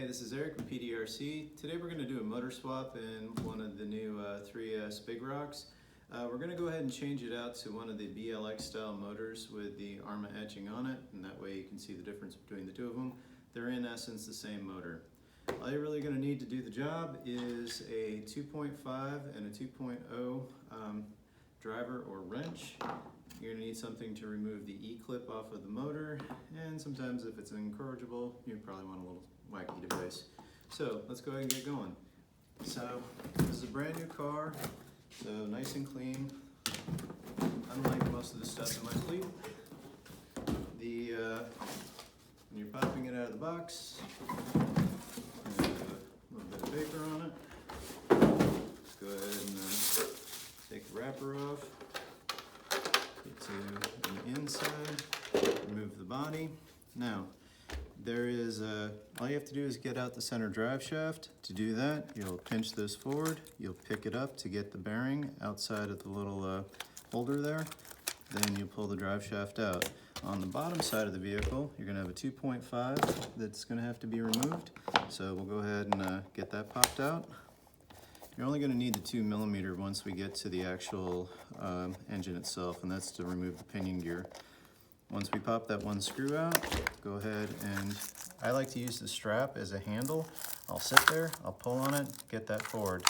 this is Eric from PDRC. Today we're going to do a motor swap in one of the new 3S Big Rocks. We're going to go ahead and change it out to one of the BLX style motors with the ARRMA etching on it, and that way you can see the difference between the two of them. They're in essence the same motor. All you're really going to need to do the job is a 2.5 and a 2.0 driver or wrench. You're going to need something to remove the E-clip off of the motor, and sometimes if it's incorrigible, you probably want a little wacky device. So let's go ahead and get going. So this is a brand new car, so nice and clean, unlike most of the stuff in my fleet. When you're popping it out of the box, a little bit of paper on it. Let's go ahead and take the wrapper off. Get to the inside, remove the body. Now, all you have to do is get out the center drive shaft. To do that, you'll pinch this forward, you'll pick it up to get the bearing outside of the little holder there. Then you pull the drive shaft out. On the bottom side of the vehicle, you're gonna have a 2.5 that's gonna have to be removed. So we'll go ahead and get that popped out. You're only going to need the 2mm once we get to the actual engine itself, and that's to remove the pinion gear. Once we pop that one screw out, go ahead and I like to use the strap as a handle. I'll sit there, I'll pull on it, get that forward.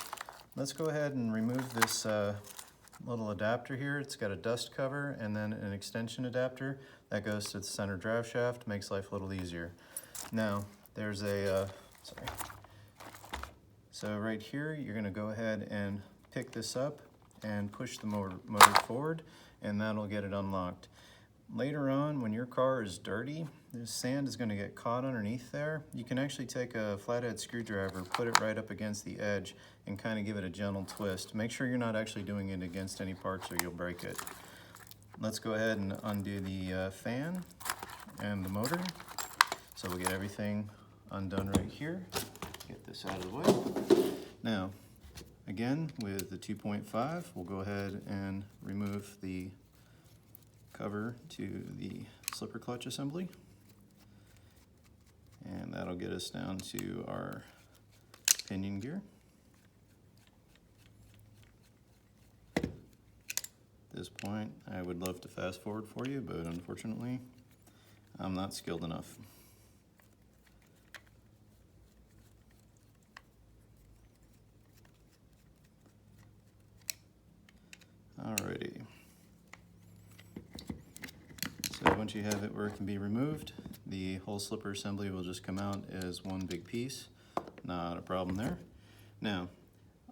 Let's go ahead and remove this little adapter here. It's got a dust cover and then an extension adapter that goes to the center drive shaft, makes life a little easier. Now, there's So right here, you're gonna go ahead and pick this up and push the motor forward, and that'll get it unlocked. Later on, when your car is dirty, the sand is gonna get caught underneath there. You can actually take a flathead screwdriver, put it right up against the edge, and kind of give it a gentle twist. Make sure you're not actually doing it against any parts or you'll break it. Let's go ahead and undo the fan and the motor. So we'll get everything undone right here. Get this out of the way. Now, again, with the 2.5, we'll go ahead and remove the cover to the slipper clutch assembly. And that'll get us down to our pinion gear. At this point, I would love to fast forward for you, but unfortunately, I'm not skilled enough. Alrighty, so once you have it where it can be removed, the whole slipper assembly will just come out as one big piece. Not a problem there. Now,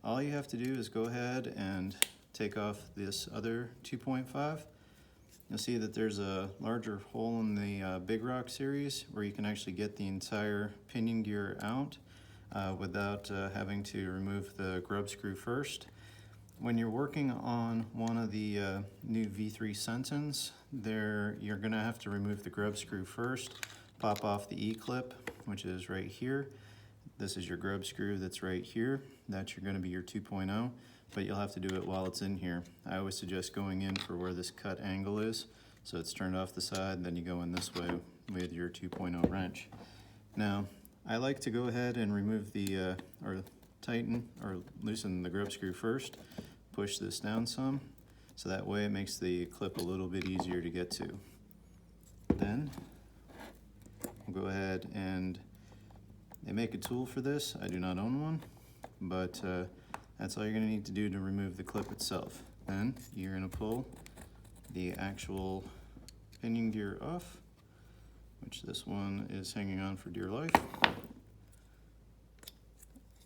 all you have to do is go ahead and take off this other 2.5. You'll see that there's a larger hole in the Big Rock series where you can actually get the entire pinion gear out without having to remove the grub screw first. When you're working on one of the new V3 Sentons, you're gonna have to remove the grub screw first, pop off the E-clip, which is right here. This is your grub screw that's right here. That's gonna be your 2.0, but you'll have to do it while it's in here. I always suggest going in for where this cut angle is, so it's turned off the side, then you go in this way with your 2.0 wrench. Now, I like to go ahead and remove the, or tighten or loosen the grub screw first, push this down some, so that way it makes the clip a little bit easier to get to. Then we'll go ahead and they make a tool for this. I do not own one, but that's all you're gonna need to do to remove the clip itself. Then you're gonna pull the actual pinion gear off, which this one is hanging on for dear life.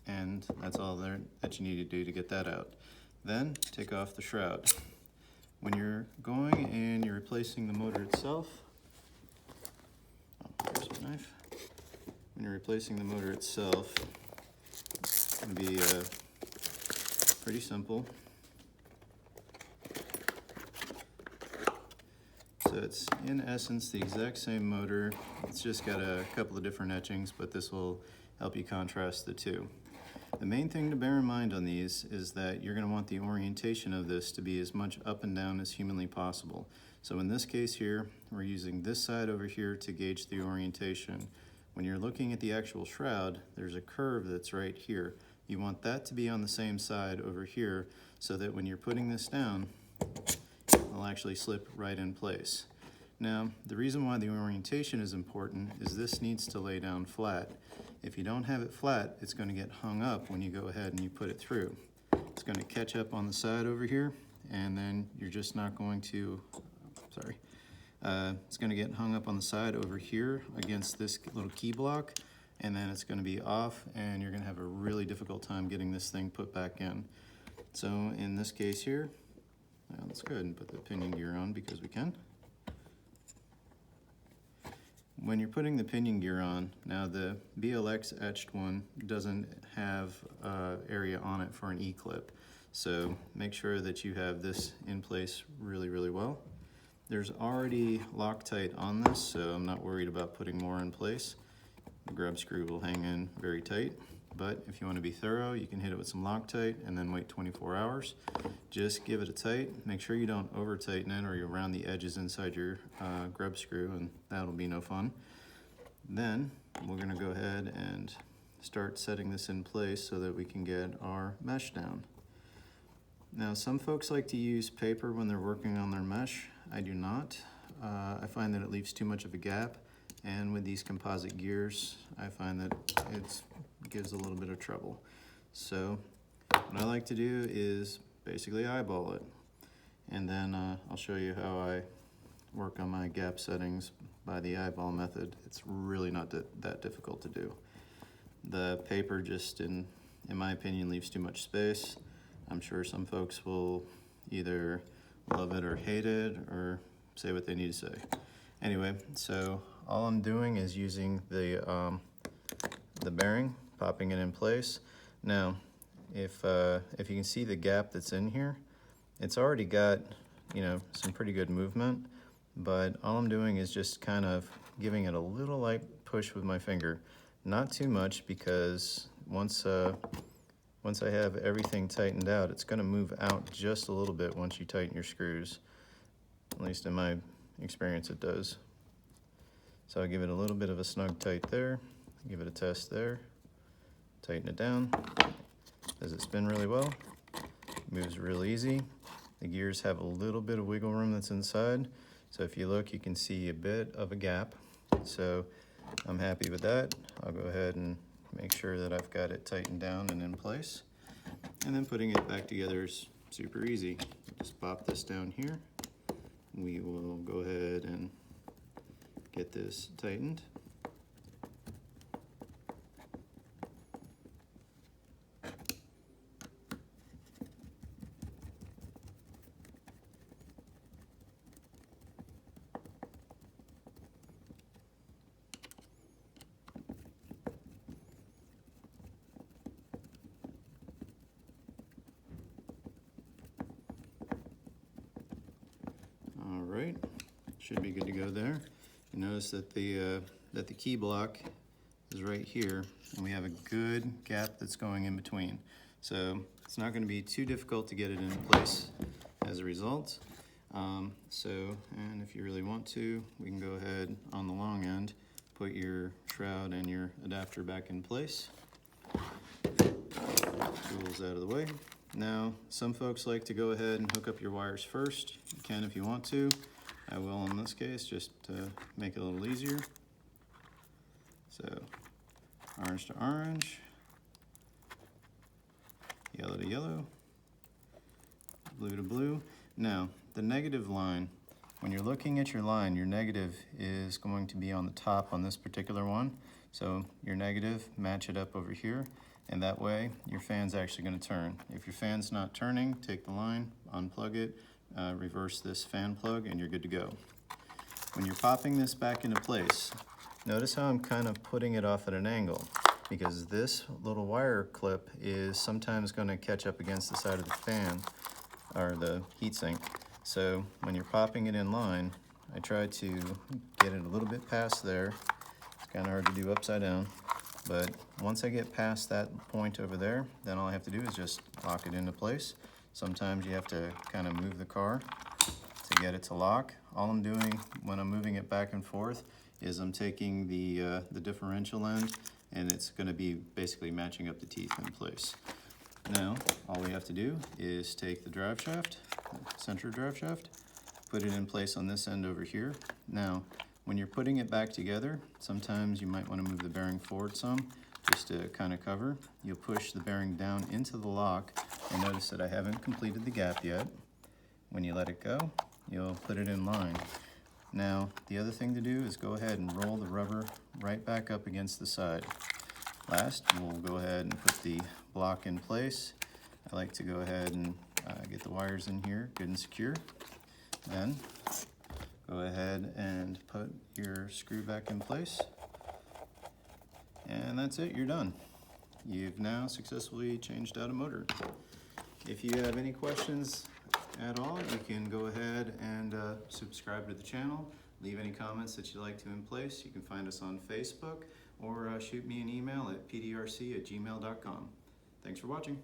And that's all there that you need to do to get that out. Then take off the shroud. When you're going and you're replacing the motor itself, here's a knife. When you're replacing the motor itself, it's going to be pretty simple. So it's in essence the exact same motor. It's just got a couple of different etchings, but this will help you contrast the two. The main thing to bear in mind on these is that you're going to want the orientation of this to be as much up and down as humanly possible. So in this case here, we're using this side over here to gauge the orientation. when you're looking at the actual shroud, there's a curve that's right here. You want that to be on the same side over here so that when you're putting this down, it'll actually slip right in place. Now, the reason why the orientation is important is this needs to lay down flat. If you don't have it flat, it's going to get hung up when you go ahead and you put it through. It's going to catch up on the side over here, and then you're just not going to, it's going to get hung up on the side over here against this little key block, and then it's going to be off, and you're going to have a really difficult time getting this thing put back in. So in this case here, let's go ahead and put the pinion gear on because we can. When you're putting the pinion gear on, now the BLX etched one doesn't have area on it for an E-clip, so make sure that you have this in place really, really well. There's already Loctite on this, so I'm not worried about putting more in place. The grub screw will hang in very tight, but if you want to be thorough, you can hit it with some Loctite and then wait 24 hours. Just give it a tight. Make sure you don't over tighten it or you'll round the edges inside your grub screw, and that'll be no fun. Then we're going to go ahead and start setting this in place so that we can get our mesh down. Now, some folks like to use paper when they're working on their mesh. I do not. I find that it leaves too much of a gap, and with these composite gears, I find that it gives a little bit of trouble. So what I like to do is basically eyeball it, and then I'll show you how I work on my gap settings by the eyeball method. It's really not that difficult to do. The paper just, in my opinion, leaves too much space. I'm sure some folks will either love it or hate it or say what they need to say. Anyway, so all I'm doing is using the bearing, popping it in place. Now, if you can see the gap that's in here, it's already got, you know, some pretty good movement, but all I'm doing is just kind of giving it a little light push with my finger. Not too much, because once I have everything tightened out, it's going to move out just a little bit once you tighten your screws. At least in my experience it does. So I'll give it a little bit of a snug tight there, give it a test there, tighten it down. Does it spin really well? Moves real easy. The gears have a little bit of wiggle room that's inside. So if you look, you can see a bit of a gap. So I'm happy with that. I'll go ahead and make sure that I've got it tightened down and in place. And then putting it back together is super easy. Just pop this down here. We will go ahead and get this tightened. Right, should be good to go there. You notice that the key block is right here, and we have a good gap that's going in between. So it's not going to be too difficult to get it in place as a result. And if you really want to, we can go ahead on the long end, put your shroud and your adapter back in place. Tools out of the way. Now, some folks like to go ahead and hook up your wires first. You can if you want to. I will in this case, just to make it a little easier. So, orange to orange, yellow to yellow, blue to blue. Now, the negative line, when you're looking at your line, your negative is going to be on the top on this particular one. So your negative, match it up over here, and that way your fan's actually going to turn. If your fan's not turning, take the line, unplug it, reverse this fan plug, and you're good to go. When you're popping this back into place, notice how I'm kind of putting it off at an angle, because this little wire clip is sometimes going to catch up against the side of the fan or the heatsink. So when you're popping it in line, I try to get it a little bit past there. It's kind of hard to do upside down, but once I get past that point over there, then all I have to do is just lock it into place. Sometimes you have to kind of move the car to get it to lock. All I'm doing when I'm moving it back and forth is I'm taking the differential end, and it's going to be basically matching up the teeth in place. Now, all we have to do is take the drive shaft, center drive shaft, put it in place on this end over here. Now, when you're putting it back together, sometimes you might want to move the bearing forward some, just to kind of cover. You'll push the bearing down into the lock, and notice that I haven't completed the gap yet. When you let it go, you'll put it in line. Now, the other thing to do is go ahead and roll the rubber right back up against the side. Last, we'll go ahead and put the block in place. I like to go ahead and get the wires in here good and secure. Then, go ahead and put your screw back in place. And that's it, you're done. You've now successfully changed out a motor. If you have any questions at all, you can go ahead and subscribe to the channel. Leave any comments that you'd like to in place. You can find us on Facebook or shoot me an email at pdrc@gmail.com. Thanks for watching.